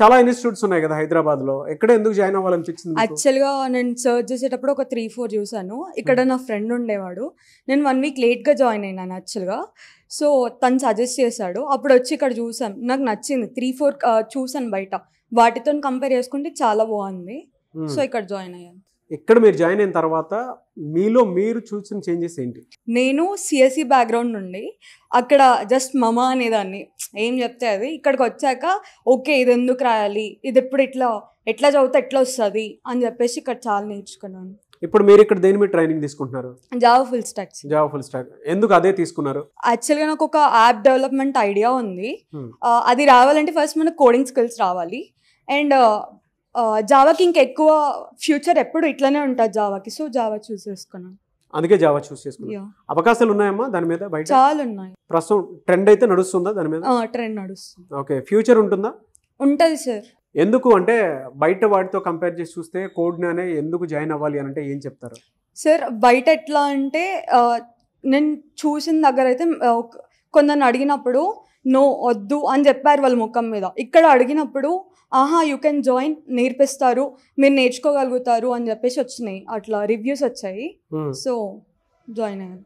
చాలా ఇన్స్టిట్యూట్స్ ఉన్నాయి కదా హైదరాబాద్లో, ఎక్కడ ఎందుకు జాయిన్ అవ్వాలనిపించింది? యాక్చువల్గా నేను సర్చ్ చేసేటప్పుడు ఒక 3-4 చూసాను. ఇక్కడ నా ఫ్రెండ్ ఉండేవాడు. నేను 1 వీక్ లేట్గా జాయిన్ అయినాను యాక్చువల్గా. సో తను సజెస్ట్ చేశాడు. అప్పుడు వచ్చి ఇక్కడ చూసాను, నాకు నచ్చింది. 3-4 చూసాను బయట, వాటితో కంపేర్ చేసుకుంటే చాలా బాగుంది. సో ఇక్కడ జాయిన్ అయ్యాను. ఇక్కడ మీరు జాయిన్ అయిన తర్వాత మీలో మీరు చూసిన చేంజెస్ ఏంటి? నేను సిఎస్సి బ్యాక్గ్రౌండ్ నుండి అక్కడ జస్ట్ మమ అనేదాన్ని, ఏం చెప్తే అది. ఇక్కడికి వచ్చాక ఓకే ఇది ఎందుకు రాయాలి, ఇది ఎప్పుడు ఎట్లా చదివితే ఎట్లా వస్తుంది అని చెప్పేసి ఇక్కడ చాలా నేర్చుకున్నాను. ఇప్పుడు మీరు ఇక్కడ దేని మీద ట్రైనింగ్ తీసుకుంటున్నారు? Java full stock. Java full stock ఎందుకు అదే తీసుకున్నారు? యాక్చువల్గా నాకు ఒక యాప్ డెవలప్మెంట్ ఐడియా ఉంది. అది రావాలంటే ఫస్ట్ మనకు కోడింగ్ స్కిల్స్ రావాలి. అండ్ జావాకి ఇంకెక్కువ ఫ్యూచర్ ఎప్పుడు ఇట్లానే ఉంటుంది జావాకి. సో జావా చూస్ చేసుకున్నాను. అందుకే జావా చూస్ చేసుకున్నాను. అవకాశాలు ఉన్నాయమ్మా దాని మీద? బయట చాలా ఉన్నాయి. ప్రస్తుతం ట్రెండ్ అయితే నడుస్తుందా దాని మీద? ట్రెండ్ నడుస్తుంది. ఓకే, ఫ్యూచర్ ఉంటుందా? ఉంటుంది సార్. ఎందుకు అంటే బయట వాటితో కంపేర్ చేసి చూస్తే కోడ్నే ఎందుకు జాయిన్ అవ్వాలి అని అంటే ఏం చెప్తారు? సార్ బయట ఎట్లా అంటే నేను చూసిన దగ్గర అయితే కొందరిని అడిగినప్పుడు నో వద్దు అని చెప్పారు వాళ్ళ ముఖం మీద. ఇక్కడ అడిగినప్పుడు ఆహా యూ కెన్ జాయిన్, నేర్పిస్తారు, మీరు నేర్చుకోగలుగుతారు అని చెప్పేసి వచ్చినాయి, అట్లా రివ్యూస్ వచ్చాయి. సో జాయిన్ అయ్యాను.